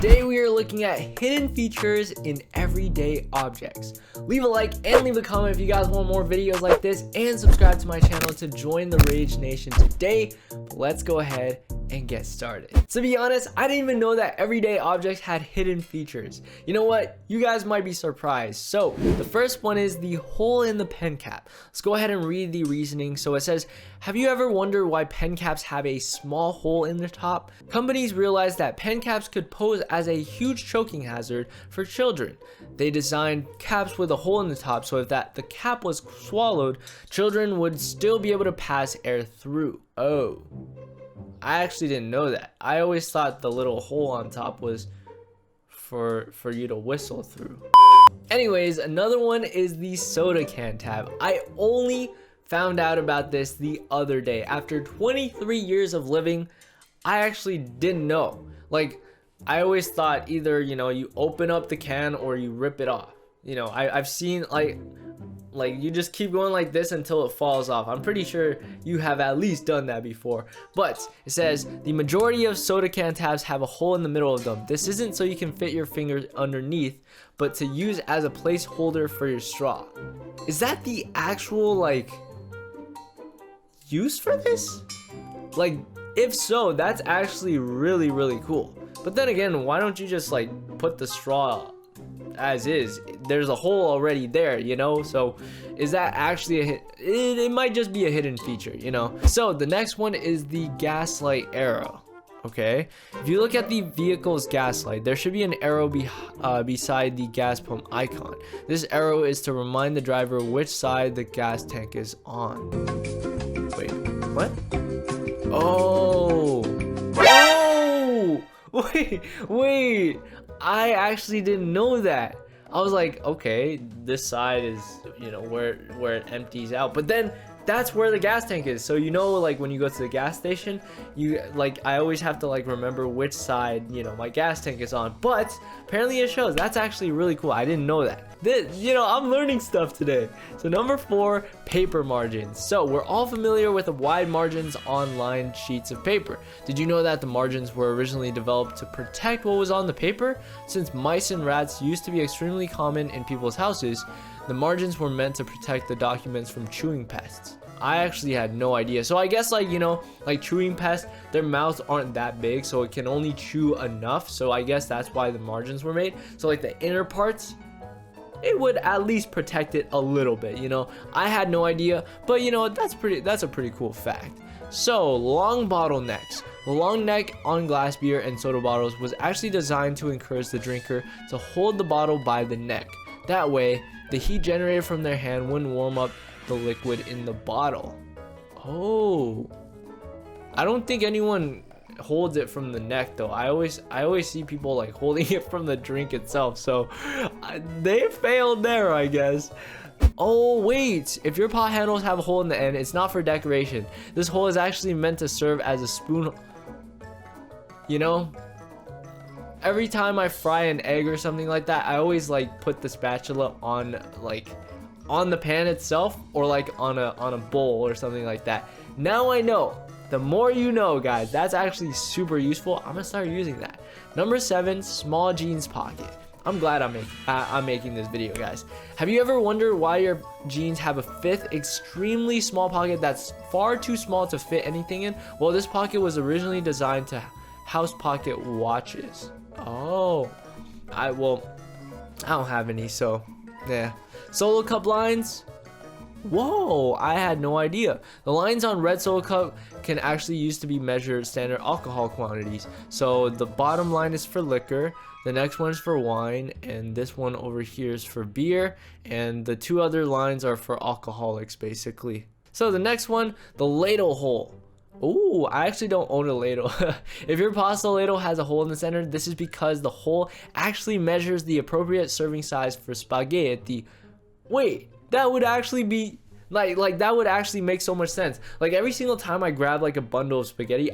Today we are looking at hidden features in everyday objects. Leave a like and leave a comment if you guys want more videos like this, and subscribe to my channel to join the Rage Nation today. But let's go ahead and get started. To be honest, I didn't even know that everyday objects had hidden features. You know what? You guys might be surprised. So the first one is the hole in the pen cap. Let's go ahead and read the reasoning. So it says, have you ever wondered why pen caps have a small hole in the top? Companies realized that pen caps could pose as a huge choking hazard for children. They designed caps with a hole in the top so that the cap was swallowed, children would still be able to pass air through. Oh. I actually didn't know that. I always thought the little hole on top was for you to whistle through. Anyways, another one is the soda can tab. I only found out about this the other day. After 23 years of living, I actually didn't know. Like, I always thought either, you open up the can or you rip it off. I've seen like you just keep going like this until it falls off. I'm pretty sure you have at least done that before. But it says the majority of soda can tabs have a hole in the middle of them. This isn't so you can fit your fingers underneath, but to use as a placeholder for your straw. Is that the actual use for this? If so, that's actually really cool. But then again, why don't you just put the straw as is? There's a hole already there, so is that actually a hit? It might just be a hidden feature, So the next one is the gaslight arrow. Okay, if you look at the vehicle's gaslight, there should be an arrow beside the gas pump icon. This arrow is to remind the driver which side the gas tank is on. Wait, what? Oh, wait, I actually didn't know that. I was like, okay, this side is, where it empties out, but then that's where the gas tank is. So when you go to the gas station, I always have to remember which side my gas tank is on. But apparently it shows. That's actually really cool. I didn't know that. I'm learning stuff today. So number 4, paper margins. So we're all familiar with the wide margins on lined sheets of paper. Did you know that the margins were originally developed to protect what was on the paper? Since mice and rats used to be extremely common in people's houses, the margins were meant to protect the documents from chewing pests. I actually had no idea. So I guess chewing pests, their mouths aren't that big, so it can only chew enough. So I guess that's why the margins were made. So the inner parts, it would at least protect it a little bit, I had no idea, but that's a pretty cool fact. So long bottlenecks. The long neck on glass beer and soda bottles was actually designed to encourage the drinker to hold the bottle by the neck. That way, the heat generated from their hand wouldn't warm up the liquid in the bottle. Oh, I don't think anyone holds it from the neck though. I always see people holding it from the drink itself, so they failed there, I guess. Oh wait, if your pot handles have a hole in the end, it's not for decoration. This hole is actually meant to serve as a spoon. Every time I fry an egg or something like that, I always put the spatula on the pan itself, or on a bowl or something like that. Now I know. The more you know, guys. That's actually super useful. I'm gonna start using that. Number 7, small jeans pocket. I'm glad I'm making this video, guys. Have you ever wondered why your jeans have a 5th extremely small pocket that's far too small to fit anything in? Well, this pocket was originally designed to house pocket watches. Oh, I don't have any, so yeah. Solo cup lines. Whoa, I had no idea. The lines on red Solo cup can actually used to be measured standard alcohol quantities. So the bottom line is for liquor, the next one is for wine, and this one over here is for beer, and the 2 other lines are for alcoholics basically. So the next one, the ladle hole. Oh, I actually don't own a ladle. If your pasta ladle has a hole in the center, this is because the hole actually measures the appropriate serving size for spaghetti. Wait, that would actually be that would actually make so much sense. Every single time I grab a bundle of spaghetti,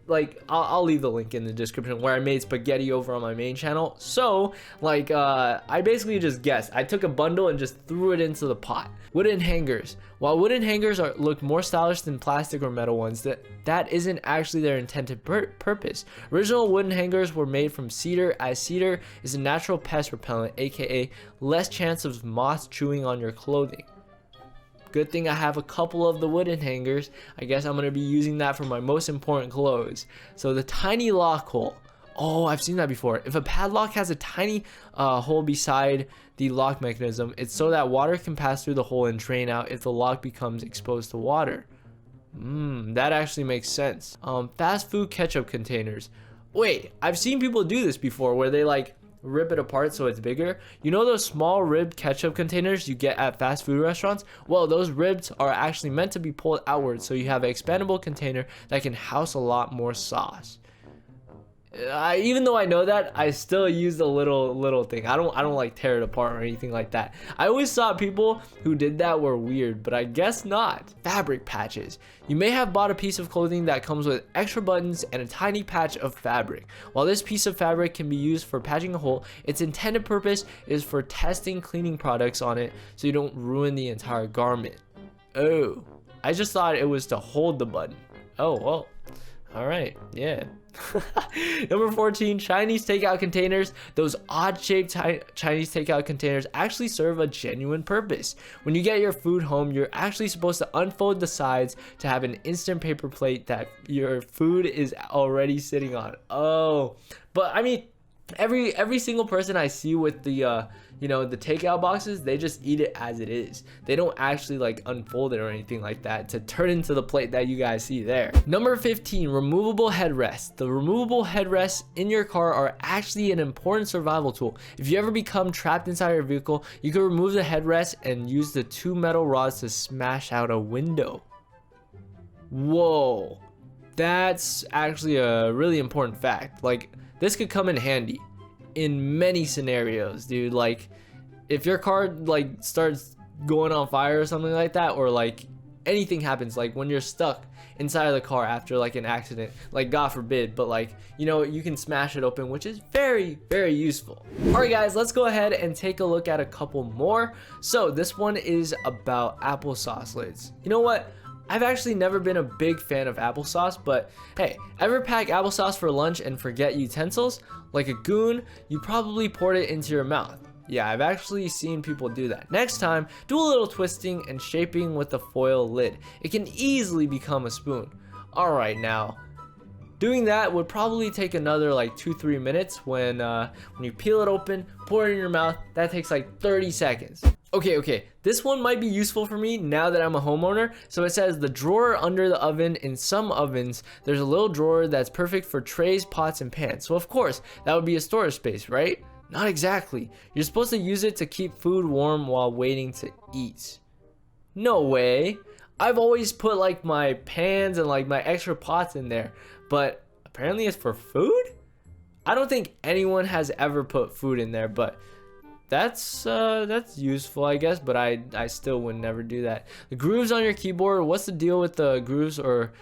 like I'll leave the link in the description where I made spaghetti over on my main channel. So like I basically just guessed. I took a bundle and just threw it into the pot. Wooden hangers. While wooden hangers look more stylish than plastic or metal ones, that isn't actually their intended purpose. Original wooden hangers were made from cedar, as cedar is a natural pest repellent, aka less chance of moths chewing on your clothing. Good thing I have a couple of the wooden hangers. I guess I'm going to be using that for my most important clothes. So the tiny lock hole. Oh, I've seen that before. If a padlock has a tiny hole beside the lock mechanism, it's so that water can pass through the hole and drain out if the lock becomes exposed to water. That actually makes sense. Fast food ketchup containers. Wait, I've seen people do this before where they like rip it apart so it's bigger. You know those small ribbed ketchup containers you get at fast food restaurants? Well, those ribs are actually meant to be pulled outward, so you have an expandable container that can house a lot more sauce. Even though I know that, I still use the little thing. I don't like tear it apart or anything like that. I always thought people who did that were weird, but I guess not. Fabric patches. You may have bought a piece of clothing that comes with extra buttons and a tiny patch of fabric. While this piece of fabric can be used for patching a hole, its intended purpose is for testing cleaning products on it so you don't ruin the entire garment. Oh, I just thought it was to hold the button. Oh, well. All right, yeah. Number 14, Chinese takeout containers. Those odd-shaped Chinese takeout containers actually serve a genuine purpose. When you get your food home, you're actually supposed to unfold the sides to have an instant paper plate that your food is already sitting on. Oh, but I mean, every single person I see with the the takeout boxes, they just eat it as it is. They don't actually like unfold it or anything like that to turn into the plate that you guys see there. Number 15, removable headrests. The removable headrests in your car are actually an important survival tool. If you ever become trapped inside your vehicle, you can remove the headrest and use the 2 metal rods to smash out a window. Whoa, that's actually a really important fact. Like, this could come in handy in many scenarios, dude. Like, if your car like starts going on fire or something like that, or like anything happens, like when you're stuck inside of the car after like an accident, like God forbid, but like, you can smash it open, which is very, very useful. All right, guys, let's go ahead and take a look at a couple more. So this one is about applesauce lids. You know what? I've actually never been a big fan of applesauce, but hey, ever pack applesauce for lunch and forget utensils? Like a goon, you probably poured it into your mouth. Yeah, I've actually seen people do that. Next time, do a little twisting and shaping with the foil lid. It can easily become a spoon. Alright, now, doing that would probably take another like 2-3 minutes when you peel it open, pour it in your mouth. That takes like 30 seconds. Okay, this one might be useful for me now that I'm a homeowner. So it says the drawer under the oven. In some ovens, there's a little drawer that's perfect for trays, pots, and pans. So of course, that would be a storage space, right? Not exactly. You're supposed to use it to keep food warm while waiting to eat. No way. I've always put like my pans and like my extra pots in there, but apparently it's for food? I don't think anyone has ever put food in there, but that's useful, I guess, but I still would never do that. The grooves on your keyboard, what's the deal with the grooves? Or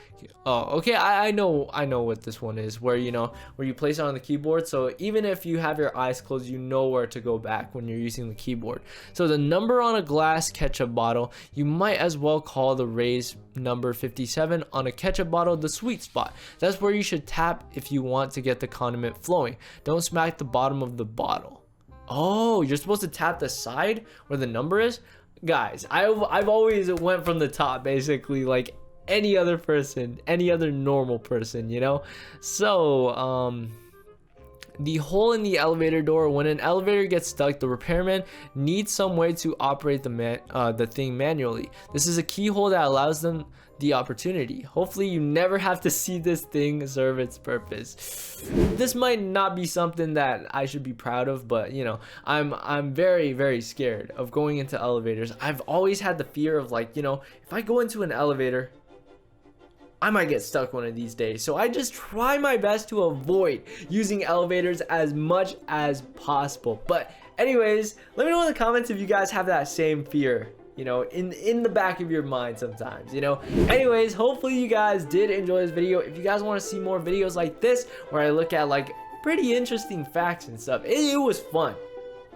okay, I know what this one is, where where you place it on the keyboard, so even if you have your eyes closed, you know where to go back when you're using the keyboard. So the number on a glass ketchup bottle, you might as well call the raised number 57 on a ketchup bottle the sweet spot. That's where you should tap if you want to get the condiment flowing. Don't smack the bottom of the bottle. Oh, you're supposed to tap the side where the number is? Guys, I've always went from the top, basically, like any other person, any other normal person, So, the hole in the elevator door. When an elevator gets stuck, the repairman needs some way to operate the thing manually. This is a keyhole that allows them the opportunity. Hopefully you never have to see this thing serve its purpose. This might not be something that I should be proud of, but I'm very, very scared of going into elevators. I've always had the fear of like, if I go into an elevator, I might get stuck one of these days. So I just try my best to avoid using elevators as much as possible. But anyways, let me know in the comments if you guys have that same fear you know, in the back of your mind sometimes, you know. Anyways, hopefully you guys did enjoy this video. If you guys want to see more videos like this where I look at like pretty interesting facts and stuff, it was fun.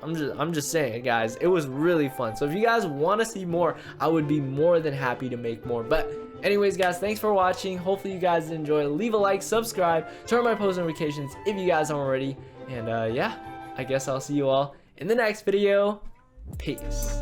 I'm just saying, guys, it was really fun. So if you guys want to see more, I would be more than happy to make more. But anyways, guys, thanks for watching. Hopefully you guys enjoy. Leave a like, subscribe, turn on my post notifications if you guys aren't already. And yeah, I guess I'll see you all in the next video. Peace.